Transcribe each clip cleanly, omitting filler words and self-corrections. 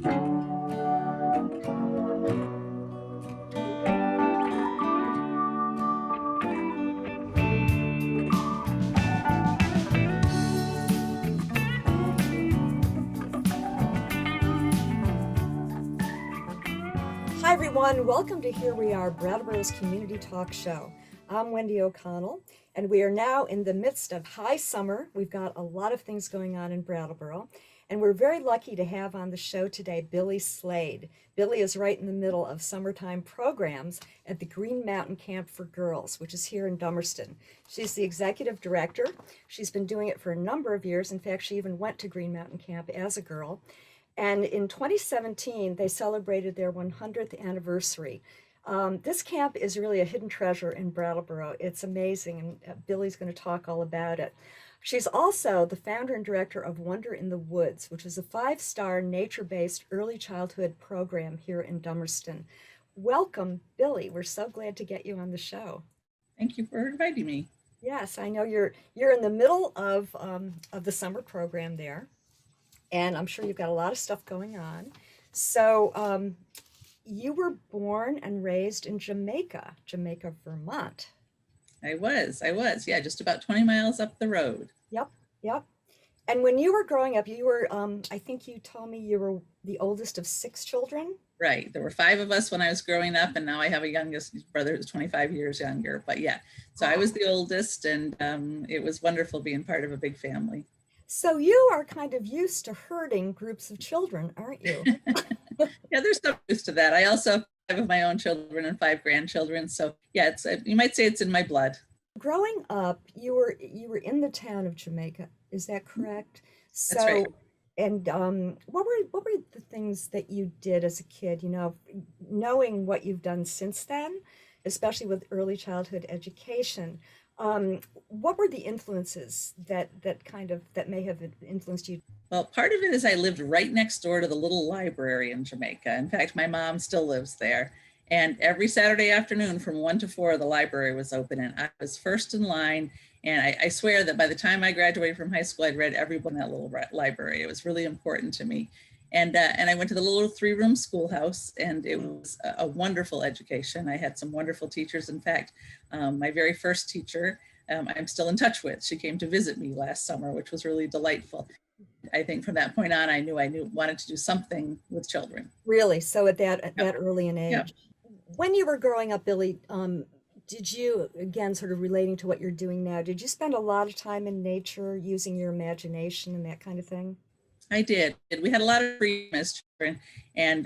Hi everyone, welcome to Here We Are, Brattleboro's community talk show. I'm Wendy O'Connell, and we are now in the midst of high summer. We've got a lot of things going on in Brattleboro, and we're very lucky to have on the show today Billie Slade. Billie is right in the middle of summertime programs at the Green Mountain Camp for Girls, which is here in Dummerston. She's the executive director. She's been doing it for a number of years. In fact, she even went to Green Mountain Camp as a girl. And in 2017, they celebrated their 100th anniversary. This camp is really a hidden treasure in Brattleboro. It's amazing, and Billie's going to talk all about it. She's also the founder and director of Wonder in the Woods, which is a 5-star nature-based early childhood program here in Dummerston. Welcome, Billie. We're so glad to get you on the show. Thank you for inviting me. Yes, I know you're in the middle of the summer program there, and I'm sure you've got a lot of stuff going on. So you were born and raised in Jamaica, Vermont. I was, yeah, just about 20 miles up the road. Yep, yep. And when you were growing up, you were, I think you told me you were the oldest of 6 children? Right. There were 5 of us when I was growing up, and now I have a youngest brother who's 25 years younger. But yeah, so I was the oldest, and it was wonderful being part of a big family. So you are kind of used to herding groups of children, aren't you? Yeah, there's some used to that. I also have 5 of my own children and 5 grandchildren. So yeah, it's you might say it's in my blood. Growing up, you were in the town of Jamaica, is that correct? That's right. And what were the things that you did as a kid, knowing what you've done since then, especially with early childhood education? What were the influences that may have influenced you? Well, part of it is I lived right next door to the little library in Jamaica. In fact, my mom still lives there. And every Saturday afternoon from 1 to 4, the library was open, and I was first in line. And I swear that by the time I graduated from high school, I'd read every book in that little library. It was really important to me. And I went to the little 3-room schoolhouse, and it was a wonderful education. I had some wonderful teachers. In fact, my very first teacher, I'm still in touch with. She came to visit me last summer, which was really delightful. I think from that point on, I knew wanted to do something with children. Really? So at that early an age. Yep. When you were growing up, Billie, did you, again, sort of relating to what you're doing now, did you spend a lot of time in nature using your imagination and that kind of thing? I did. We had a lot of freedom as children, and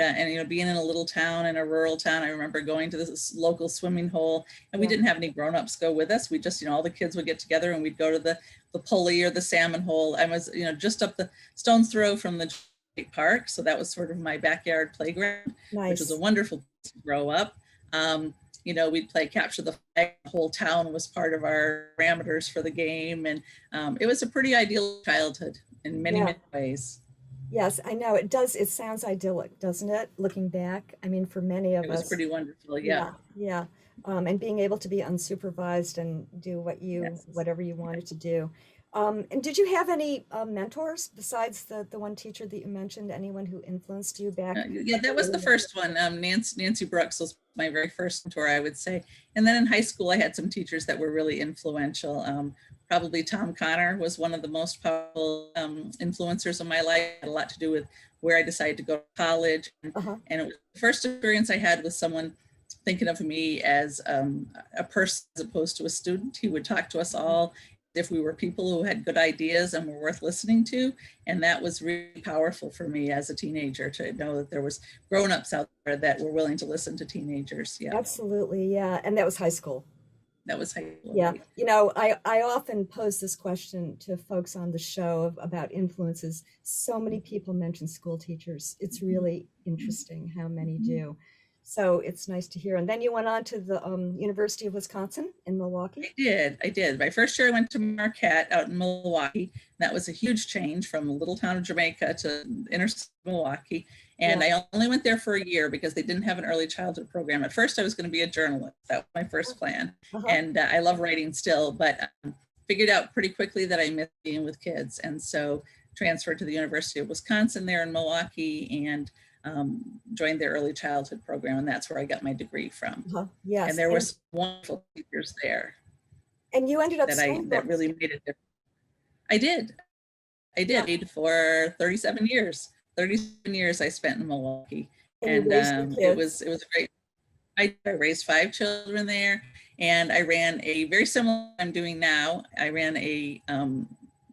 being in a little town, in a rural town. I remember going to this local swimming hole, and we didn't have any grown-ups go with us. We just, all the kids would get together, and we'd go to the pulley or the salmon hole. I was, just up the stone's throw from the park, so that was sort of my backyard playground, Nice. Which was a wonderful place to grow up. We'd play capture the flag. The whole town was part of our parameters for the game, and it was a pretty ideal childhood in many ways. Yes, I know it does. It sounds idyllic, doesn't it? Looking back, I mean, for many of us, it was pretty wonderful. Yeah. And being able to be unsupervised and do whatever you wanted to do. And did you have any mentors besides the one teacher that you mentioned? Anyone who influenced you back? Yeah, that was the first one. Nancy Brooks was my very first mentor, I would say. And then in high school, I had some teachers that were really influential. Probably Tom Connor was one of the most powerful influencers in my life. It had a lot to do with where I decided to go to college. And it was the first experience I had with someone thinking of me as a person as opposed to a student. He would talk to us all if we were people who had good ideas and were worth listening to. And that was really powerful for me as a teenager, to know that there was grown-ups out there that were willing to listen to teenagers. Yeah. Absolutely. Yeah. And that was high school. That was high school. Yeah. I often pose this question to folks on the show about influences. So many people mention school teachers. It's really interesting how many do. So it's nice to hear. And then you went on to the University of Wisconsin in Milwaukee? I did. My first year I went to Marquette out in Milwaukee. That was a huge change from the little town of Jamaica to inner Milwaukee. And I only went there for a year because they didn't have an early childhood program. At first I was going to be a journalist. That was my first plan. And I love writing still, but figured out pretty quickly that I missed being with kids. And so transferred to the University of Wisconsin there in Milwaukee and joined their early childhood program. And that's where I got my degree from. Yes. And there were some wonderful teachers there. And you ended up that really made a difference. I did. I did for 37 years. 37 years I spent in Milwaukee. And it was a great, I raised 5 children there, and I ran a very similar I'm doing now. I ran a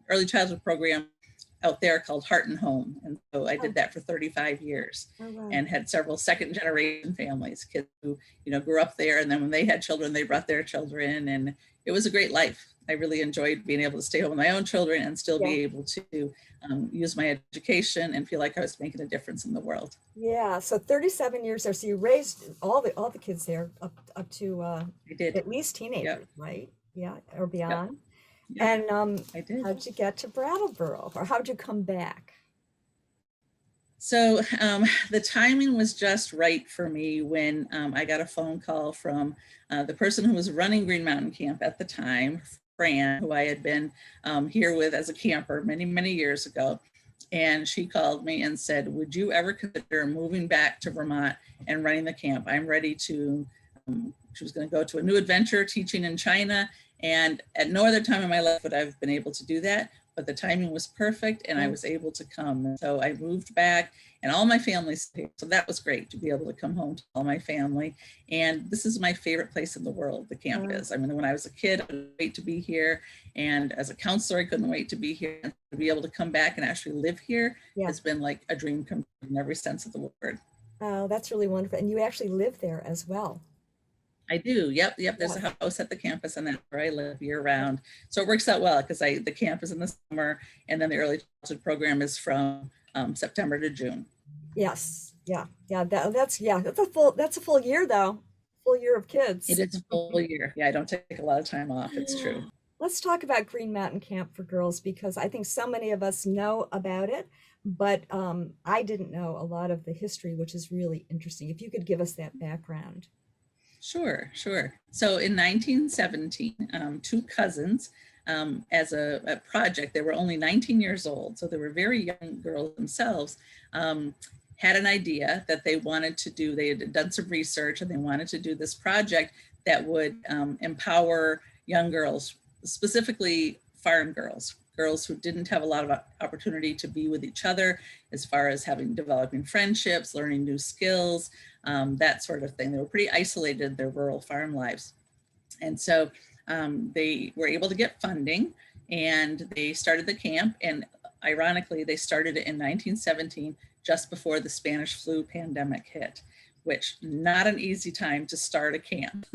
early childhood program out there called Heart and Home. And so I did that for 35 years and had several second generation families, kids who, grew up there. And then when they had children, they brought their children, and it was a great life. I really enjoyed being able to stay home with my own children and still be able to use my education and feel like I was making a difference in the world. Yeah, so 37 years there. So you raised all the kids there up to at least teenagers, right? Yeah, or beyond. And I did. How'd you get to Brattleboro, or how'd you come back? So the timing was just right for me when I got a phone call from the person who was running Green Mountain Camp at the time, Fran, who I had been here with as a camper many, many years ago. And she called me and said, would you ever consider moving back to Vermont and running the camp? I'm ready to, she was going to go to a new adventure teaching in China. And at no other time in my life would I have been able to do that. But the timing was perfect and I was able to come. And so I moved back and all my family's here. So that was great to be able to come home to all my family. And this is my favorite place in the world, the camp is. I mean, when I was a kid, I couldn't wait to be here. And as a counselor, I couldn't wait to be here. And to be able to come back and actually live here has been like a dream come true in every sense of the word. Oh, that's really wonderful. And you actually live there as well. I do. Yep. There's a house at the campus, and that's where I live year round. So it works out well because the camp is in the summer, and then the early childhood program is from September to June. Yes. Yeah. That's a full year though. Full year of kids. It is a full year. Yeah, I don't take a lot of time off. It's true. Let's talk about Green Mountain Camp for Girls, because I think so many of us know about it, but I didn't know a lot of the history, which is really interesting. If you could give us that background. Sure. So in 1917, 2 cousins, as a project, they were only 19 years old, so they were very young girls themselves, had an idea that they wanted to do. They had done some research and they wanted to do this project that would empower young girls, specifically farm girls who didn't have a lot of opportunity to be with each other as far as developing friendships, learning new skills, that sort of thing. They were pretty isolated in their rural farm lives. And so they were able to get funding and they started the camp. And ironically, they started it in 1917, just before the Spanish flu pandemic hit, which not an easy time to start a camp.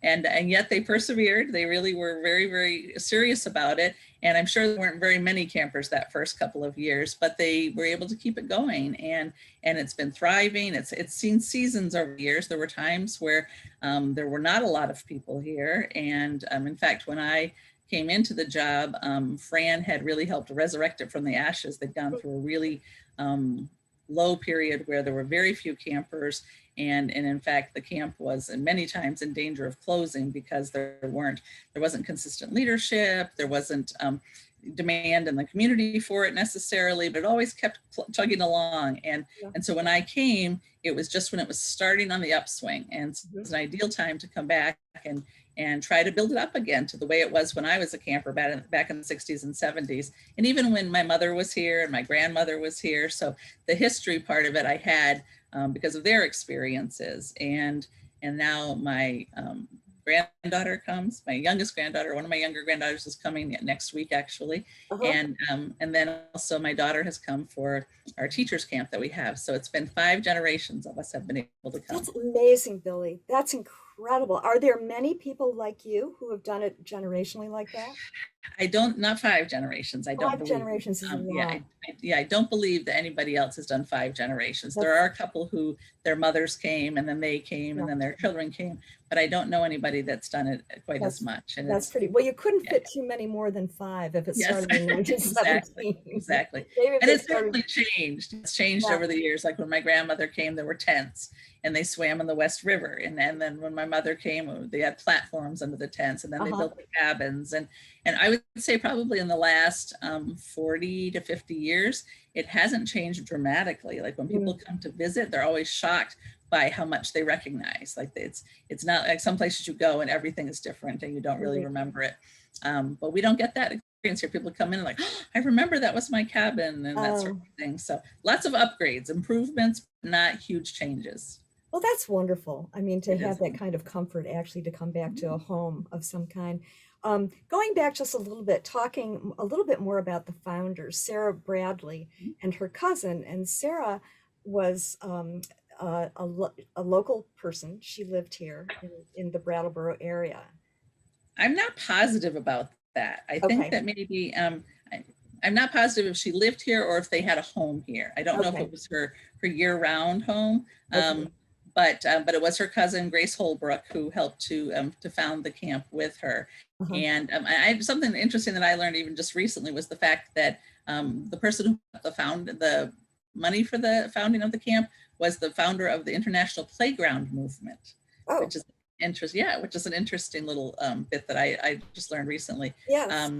And yet they persevered. They really were very, very serious about it. And I'm sure there weren't very many campers that first couple of years, but they were able to keep it going. And it's been thriving. It's seen seasons over the years. There were times where there were not a lot of people here. And in fact, when I came into the job, Fran had really helped resurrect it from the ashes. They'd gone through a really low period where there were very few campers. And in fact, the camp was many times in danger of closing because there wasn't consistent leadership. There wasn't demand in the community for it necessarily, but it always kept chugging along. And so when I came, it was just when it was starting on the upswing. And so it was an ideal time to come back and try to build it up again to the way it was when I was a camper back in the 60s and 70s. And even when my mother was here and my grandmother was here. So the history part of it I had because of their experiences. And now my granddaughter comes, my youngest granddaughter, one of my younger granddaughters is coming next week actually. And then also my daughter has come for our teachers camp that we have. So it's been 5 generations of us have been able to come. That's amazing, Billie. That's incredible. Are there many people like you who have done it generationally like that? Not 5 generations. I don't believe. 5 generations is a lot. I don't believe that anybody else has done 5 generations. There are a couple who their mothers came and then they came and then their children came, but I don't know anybody that's done it quite as much. And that's pretty, well, you couldn't fit too many more than 5 if it started in 1917. Exactly. And it's certainly changed. It's changed over the years. Like when my grandmother came, there were tents and they swam in the West River. And then when my mother came, they had platforms under the tents and then they built the cabins. And And I would say probably in the last 40 to 50 years, it hasn't changed dramatically. Like when people come to visit, they're always shocked by how much they recognize. Like it's not like some places you go and everything is different and you don't really remember it. But we don't get that experience here. People come in and like, oh, I remember that was my cabin and that sort of thing. So lots of upgrades, improvements, not huge changes. Well, that's wonderful. I mean, to It have is. that kind of comfort actually to come back to a home of some kind. Going back just a little bit, talking a little bit more about the founders, Sarah Bradley and her cousin. And Sarah was a local person. She lived here in the Brattleboro area. I'm not positive about that. I think Okay. that maybe I'm not positive if she lived here or if they had a home here. I don't know if Okay. it was her year-round home, Okay. but it was her cousin Grace Holbrook who helped to found the camp with her. Uh-huh. And I something interesting that I learned even just recently was the fact that the person who found the money for the founding of the camp was the founder of the International Playground Movement, Oh, which is which is an interesting little bit that I just learned recently. yes.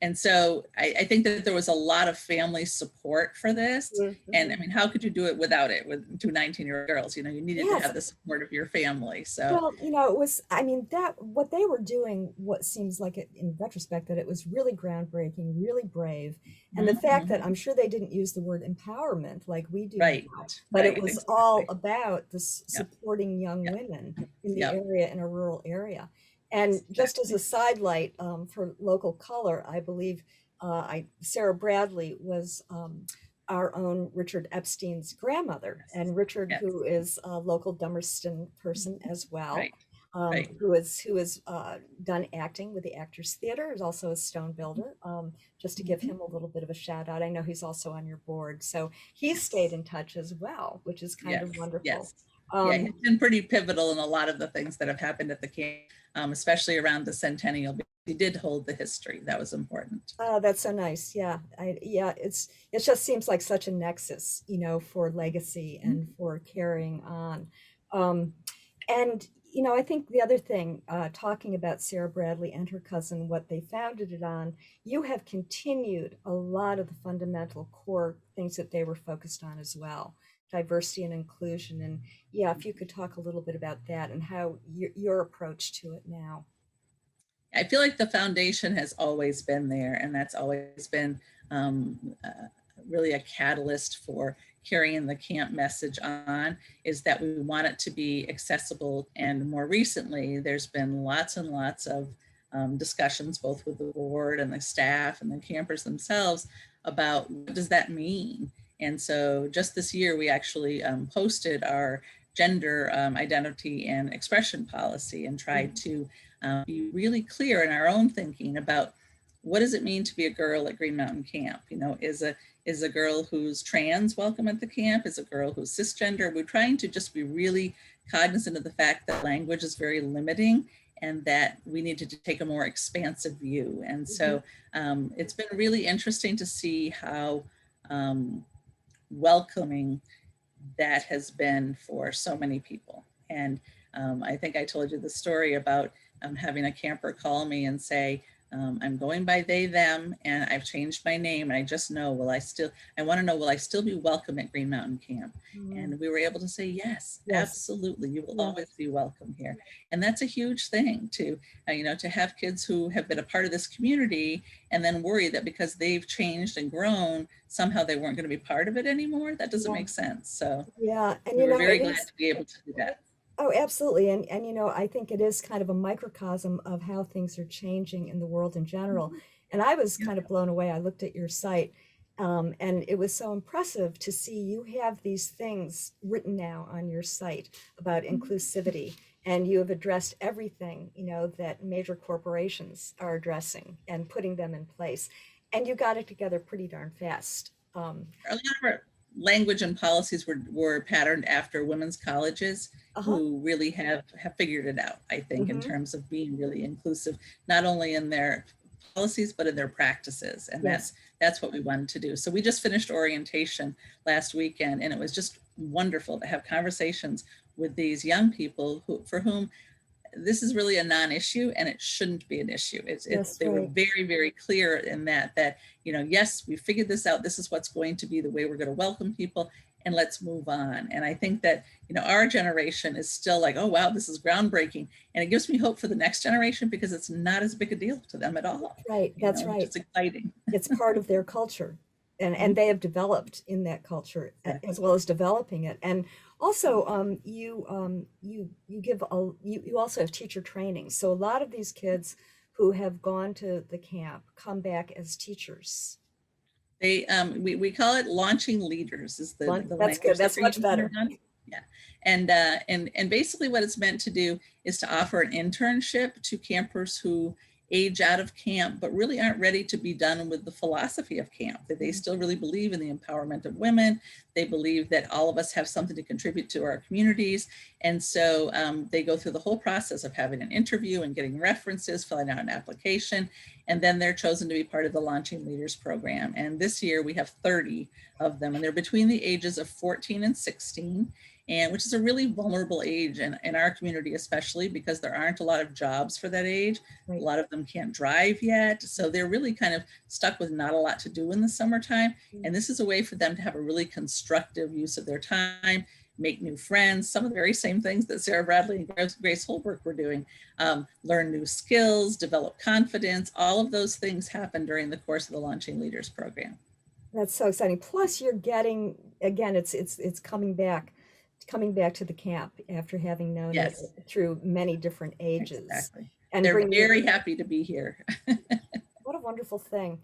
And so I think that there was a lot of family support for this. And I mean, how could you do it without it with two 19-year-old girls? You know, you needed to Yes. have the support of your family. So Well, it was, I mean, that what they were doing, what seems like it in retrospect, that it was really groundbreaking, really brave. And the fact that I'm sure they didn't use the word empowerment like we do right, now, but it right, was all exactly. about this Yep, supporting young yep, women in the yep, area, in a rural area. And just as exactly. a sidelight for local color, I believe Sarah Bradley was our own Richard Epstein's grandmother, Yes, and Richard, yes, who is a local Dummerston person as well, right, right. who has done acting with the Actors Theater, is also a stone builder. Just to give Mhm. him a little bit of a shout out, I know he's also on your board, so he's stayed Yes, in touch as well, which is kind of yes, wonderful. yes. Yeah, Um, he's been pretty pivotal in a lot of the things that have happened at the camp, especially around the centennial. He did hold the history. That was important. Oh, that's so nice. Yeah. Yeah, it just seems like such a nexus, for legacy Mhm. and for carrying on. Um, and I think the other thing, talking about Sarah Bradley and her cousin, what they founded it on, you have continued a lot of the fundamental core things that they were focused on as well, diversity and inclusion. And yeah, if you could talk a little bit about that and how your approach to it now. I feel like the foundation has always been there, and that's always been really a catalyst for carrying the camp message on, is that we want it to be accessible. And more recently, there's been lots and lots of discussions, both with the board and the staff and the campers themselves, about what does that mean. And so just this year, we actually posted our gender identity and expression policy and tried to be really clear in our own thinking about what does it mean to be a girl at Green Mountain Camp? Is a girl who's trans welcome at the camp? Is a girl who's cisgender? We're trying to just be really cognizant of the fact that language is very limiting and that we need to take a more expansive view. And so it's been really interesting to see how welcoming that has been for so many people. And I think I told you the story about having a camper call me and say, I'm going by they, them, and I've changed my name. And I just know, I want to know, will I still be welcome at Green Mountain Camp? Mm, And we were able to say, yes, yes. absolutely. You will Yeah. always be welcome here. And that's a huge thing to have kids who have been a part of this community and then worry that because they've changed and grown, somehow they weren't going to be part of it anymore. That doesn't Yeah. make sense. So Yeah. And we were very it glad is. to be able to do that. Oh, absolutely. And I think it is kind of a microcosm of how things are changing in the world in general. And I was Yeah. kind of blown away. I looked at your site, and it was so impressive to see you have these things written now on your site about inclusivity. And you have addressed everything, that major corporations are addressing and putting them in place. And you got it together pretty darn fast. A lot of our language and policies were patterned after women's colleges Uh-huh. who really have figured it out, I think, in Hmm. terms of being really inclusive, not only in their policies, but in their practices. And Yes. that's what we wanted to do. So we just finished orientation last weekend, and it was just wonderful to have conversations with these young people for whom this is really a non-issue, and it shouldn't be an issue. That's They were right. very, very clear in that, yes, we figured this out. This is what's going to be the way we're going to welcome people, and let's move on. And I think that, our generation is still like, oh, wow, this is groundbreaking. And it gives me hope for the next generation because it's not as big a deal to them at all. Right. That's Which right. is exciting. It's part of their culture. And they have developed in that culture as well as developing it. And also, you also have teacher training. So a lot of these kids who have gone to the camp come back as teachers. We call it launching leaders is the That's language good. that That's we're much using better. around. Yeah. And basically what it's meant to do is to offer an internship to campers who age out of camp, but really aren't ready to be done with the philosophy of camp, that they still really believe in the empowerment of women. They believe that all of us have something to contribute to our communities. And so they go through the whole process of having an interview and getting references, filling out an application, and then they're chosen to be part of the Launching Leaders program. And this year we have 30 of them, and they're between the ages of 14 and 16. And which is a really vulnerable age in our community, especially because there aren't a lot of jobs for that age. Right. A lot of them can't drive yet. So they're really kind of stuck with not a lot to do in the summertime. And this is a way for them to have a really constructive use of their time, make new friends, some of the very same things that Sarah Bradley and Grace Holbrook were doing, learn new skills, develop confidence. All of those things happen during the course of the Launching Leaders program. That's so exciting. Plus you're getting, again, it's coming back to the camp after having known it through many different ages. Exactly. And they're very happy to be here. What a wonderful thing.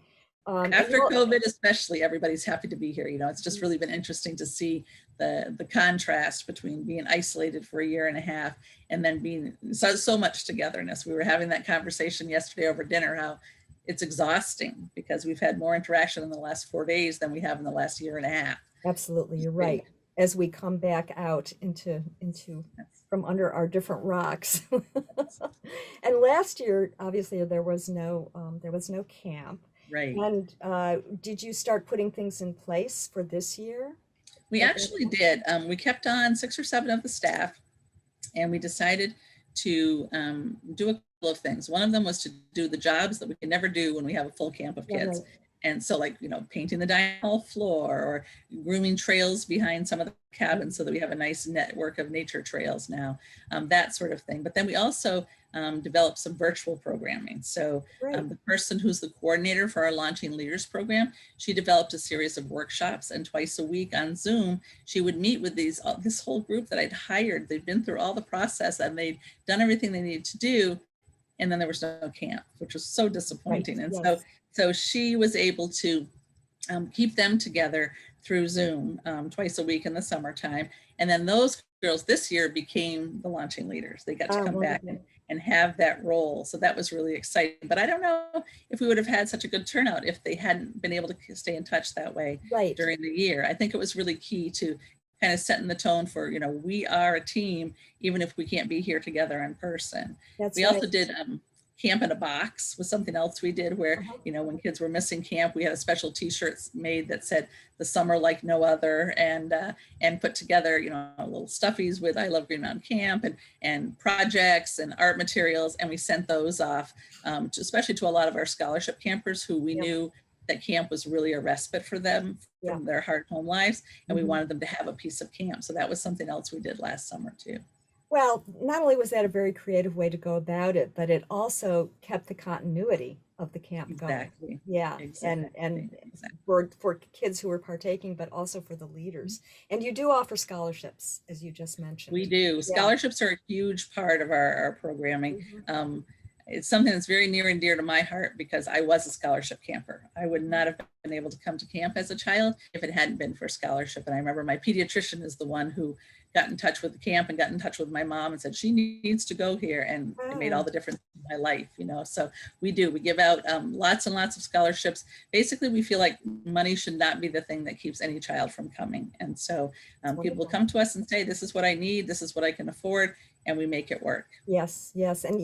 After COVID, especially, everybody's happy to be here. It's just really been interesting to see the contrast between being isolated for a year and a half and then being so much togetherness. We were having that conversation yesterday over dinner, how it's exhausting because we've had more interaction in the last 4 days than we have in the last year and a half. Absolutely, you're right. As we come back out into from under our different rocks. And last year, obviously, there was no camp. Right. And did you start putting things in place for this year? We actually did. We kept on 6 or 7 of the staff, and we decided to do a couple of things. One of them was to do the jobs that we can never do when we have a full camp of kids. Right. And so painting the dining hall floor or grooming trails behind some of the cabins so that we have a nice network of nature trails now, that sort of thing. But then we also developed some virtual programming. So the person who's the coordinator for our Launching Leaders program, she developed a series of workshops, and twice a week on Zoom, she would meet with this whole group that I'd hired. They'd been through all the process and they'd done everything they needed to do. And then there was no camp, which was so disappointing. Right. And so she was able to keep them together through Zoom twice a week in the summertime. And then those girls this year became the Launching Leaders. They got to come back and have that role. So that was really exciting. But I don't know if we would have had such a good turnout if they hadn't been able to stay in touch that way during the year. I think it was really key to kind of setting the tone for, we are a team, even if we can't be here together in person. We also did Camp in a Box was something else we did where, when kids were missing camp, we had a special t-shirts made that said the summer like no other, and put together, little stuffies with I Love Green Mountain Camp and projects and art materials. And we sent those off, especially to a lot of our scholarship campers who we knew that camp was really a respite for them from their hard home lives. And we wanted them to have a piece of camp. So that was something else we did last summer too. Well, not only was that a very creative way to go about it, but it also kept the continuity of the camp going. Yeah. Exactly. And for kids who were partaking, but also for the leaders. And you do offer scholarships, as you just mentioned. We do. Scholarships are a huge part of our programming. It's something that's very near and dear to my heart because I was a scholarship camper. I would not have been able to come to camp as a child if it hadn't been for scholarship. And I remember my pediatrician is the one who got in touch with the camp and got in touch with my mom and said, she needs to go here. And it made all the difference in my life, So we give out lots and lots of scholarships. Basically, we feel like money should not be the thing that keeps any child from coming. And so people come to us and say, this is what I need. This is what I can afford. And we make it work. Yes. And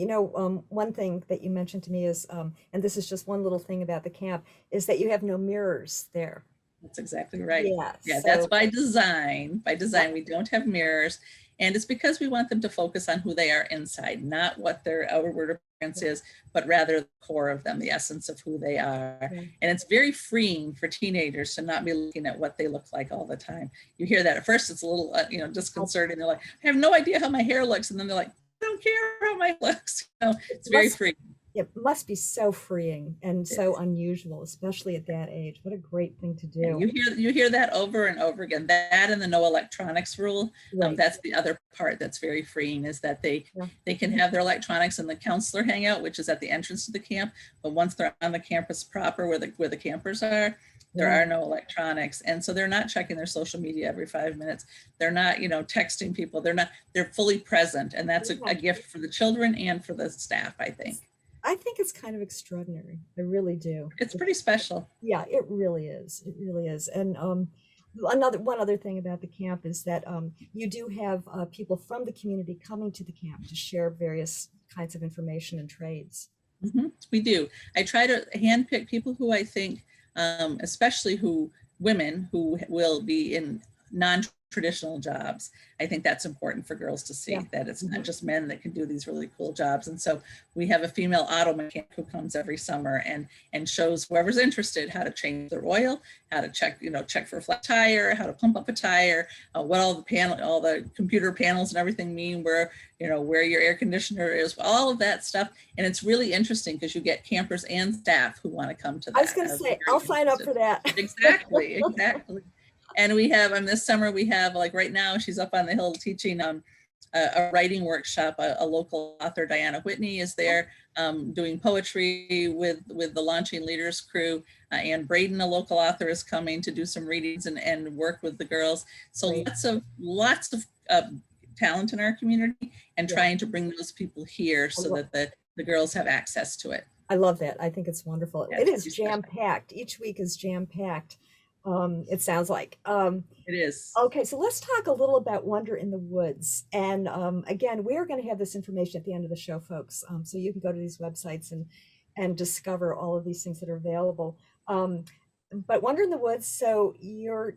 one thing that you mentioned to me is, and this is just one little thing about the camp, is that you have no mirrors there. That's exactly right. Yeah, so that's by design. By design, we don't have mirrors. And it's because we want them to focus on who they are inside, not what their outward appearance is, but rather the core of them, the essence of who they are. Yeah. And it's very freeing for teenagers to not be looking at what they look like all the time. You hear that at first, it's a little, disconcerting. They're like, I have no idea how my hair looks. And then they're like, I don't care how my hair looks. It's very freeing. It must be so freeing and so unusual, especially at that age. What a great thing to do. And you hear that over and over again. That and the no electronics rule. Right. That's the other part that's very freeing, is that they can have their electronics in the counselor hangout, which is at the entrance to the camp. But once they're on the campus proper, where the campers are, there are no electronics. And so they're not checking their social media every 5 minutes. They're not, texting people. They're fully present. And that's a gift for the children and for the staff, I think. I think it's kind of extraordinary. I really do. It's pretty special. Yeah, it really is. It really is. And one other thing about the camp is that you do have people from the community coming to the camp to share various kinds of information and trades. Mm-hmm. We do. I try to handpick people who I think, especially women who will be in non-traditional jobs. I think that's important for girls to see, that it's not just men that can do these really cool jobs. And so we have a female auto mechanic who comes every summer and shows whoever's interested how to change their oil, how to check for a flat tire, how to pump up a tire, what all the computer panels and everything mean, where your air conditioner is, all of that stuff. And it's really interesting because you get campers and staff who want to come to that. I was going to say, I'll sign up for that. Exactly. And we have, this summer, we have, like right now, she's up on the hill teaching a writing workshop. A local author, Diana Whitney, is there doing poetry with the Launching Leaders crew. Ann Braden, a local author, is coming to do some readings and work with the girls. So lots of talent in our community, and trying to bring those people here so that the girls have access to it. I love that. I think it's wonderful. It is jam-packed. Each week is jam-packed. It sounds like. It is. Okay, so let's talk a little about Wonder in the Woods. And again, we're going to have this information at the end of the show, folks. So you can go to these websites and discover all of these things that are available. But Wonder in the Woods, so your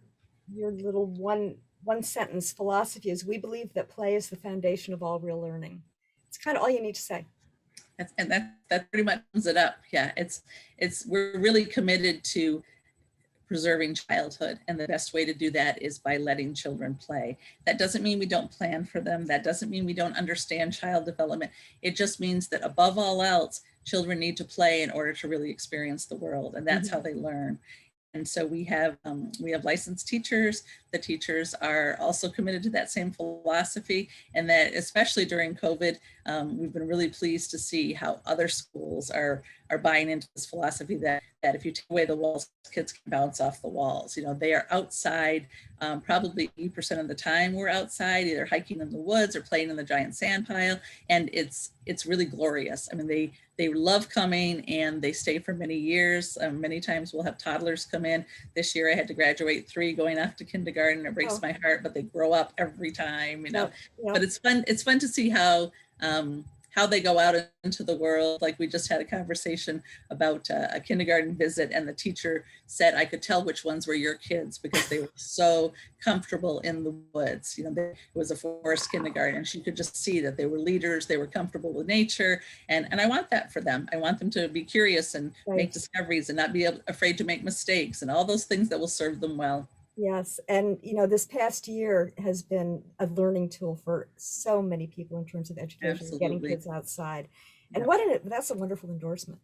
little one sentence philosophy is, we believe that play is the foundation of all real learning. It's kind of all you need to say. That pretty much sums it up. Yeah, we're really committed to preserving childhood, and the best way to do that is by letting children play. That doesn't mean we don't plan for them. That doesn't mean we don't understand child development. It just means that above all else, children need to play in order to really experience the world, and that's how they learn. And so we have licensed teachers. The teachers are also committed to that same philosophy, and that especially during COVID, we've been really pleased to see how other schools are buying into this philosophy that if you take away the walls, kids can bounce off the walls. They are outside, probably 80% of the time we're outside, either hiking in the woods or playing in the giant sand pile, and it's really glorious. I mean, they love coming, and they stay for many years. Many times we'll have toddlers come in. This year I had to graduate 3 going off to kindergarten. It breaks my heart, but they grow up every time, But it's fun. It's fun to see how they go out into the world. Like, we just had a conversation about a kindergarten visit, and the teacher said, I could tell which ones were your kids because they were so comfortable in the woods. It was a forest kindergarten, and she could just see that they were leaders. They were comfortable with nature. And I want that for them. I want them to be curious and make discoveries and not be afraid to make mistakes and all those things that will serve them well. Yes. And, this past year has been a learning tool for so many people in terms of education, and getting kids outside. And that's a wonderful endorsement,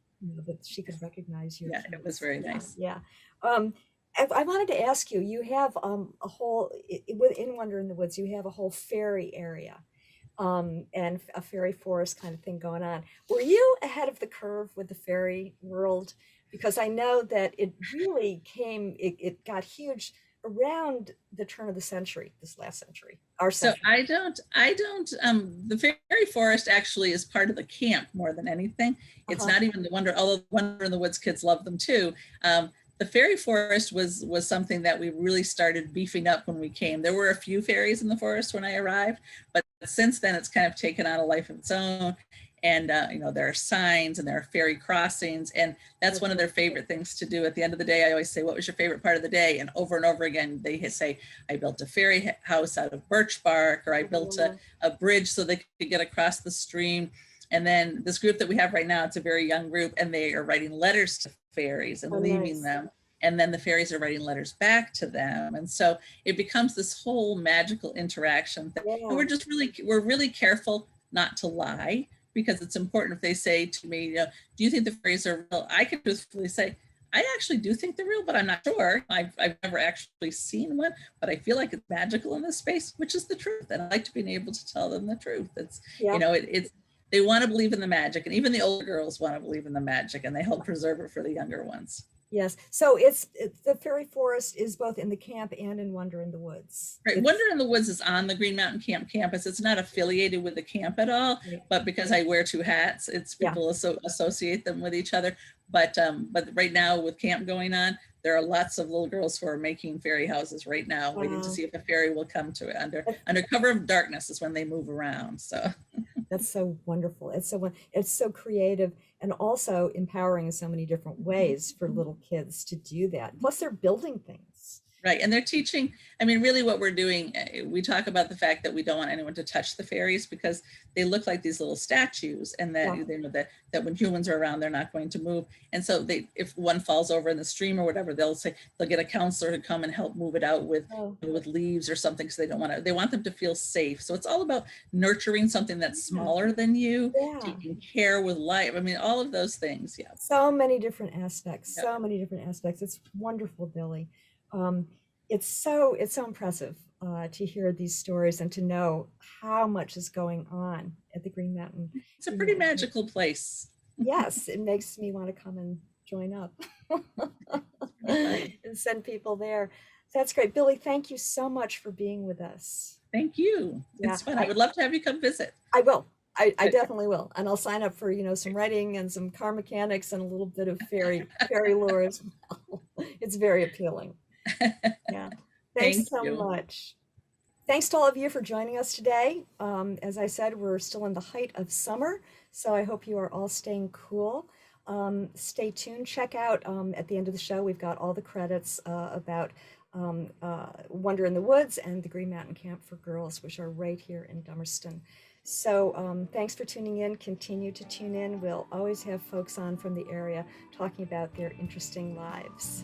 that she could recognize you. Yeah, it was very nice. Yeah. I wanted to ask you, you have a whole, in Wonder in the Woods, you have a whole fairy area and a fairy forest kind of thing going on. Were you ahead of the curve with the fairy world? Because I know that it really it got huge around the turn of the century, this last century, our century. So I don't, the fairy forest actually is part of the camp more than anything. It's not even the Wonder, although the Wonder in the Woods kids love them too. The fairy forest was something that we really started beefing up when we came. There were a few fairies in the forest when I arrived, but since then it's kind of taken on a life of its own. And, there are signs and there are ferry crossings. And that's one of their favorite things to do. At the end of the day, I always say, what was your favorite part of the day? And over again, they say, I built a ferry house out of birch bark, or I built a bridge so they could get across the stream. And then this group that we have right now, it's a very young group, and they are writing letters to fairies and leaving them. And then the fairies are writing letters back to them. And so it becomes this whole magical interaction. And we're really careful not to lie, because it's important. If they say to me, do you think the fairies are real? I can truthfully say, I actually do think they're real, but I'm not sure. I've never actually seen one, but I feel like it's magical in this space, which is the truth. And I like to be able to tell them the truth. It's, it's, they want to believe in the magic, and even the older girls want to believe in the magic, and they help preserve it for the younger ones. Yes. So it's the fairy forest is both in the camp and in Wonder in the Woods. Right. Wonder in the Woods is on the Green Mountain Camp campus. It's not affiliated with the camp at all, but because I wear two hats, it's people associate them with each other. But right now with camp going on, there are lots of little girls who are making fairy houses right now, waiting to see if a fairy will come to it. Under cover of darkness is when they move around. So that's so wonderful. It's so creative, and also empowering in so many different ways for little kids to do that. Plus they're building things. Right. And they're teaching, really what we're doing, we talk about the fact that we don't want anyone to touch the fairies because they look like these little statues, and that they know that when humans are around, they're not going to move. And so if one falls over in the stream or whatever, they'll get a counselor to come and help move it out with leaves or something, because they want them to feel safe. So it's all about nurturing something that's smaller than you, taking care with life. all of those things. Yeah. So many different aspects, so many different aspects. It's wonderful, Billie. It's so impressive to hear these stories and to know how much is going on at the Green Mountain. It's a pretty magical place. Yes, it makes me want to come and join up and send people there. That's great. Billie, thank you so much for being with us. Thank you. It's fun. I would love to have you come visit. I will. I definitely will. And I'll sign up for, some writing and some car mechanics and a little bit of fairy lore as well. It's very appealing. Yeah. Thanks so much. Thanks to all of you for joining us today. As I said, we're still in the height of summer, so I hope you are all staying cool. Stay tuned. Check out at the end of the show, we've got all the credits about Wonder in the Woods and the Green Mountain Camp for Girls, which are right here in Dummerston. So thanks for tuning in. Continue to tune in. We'll always have folks on from the area talking about their interesting lives.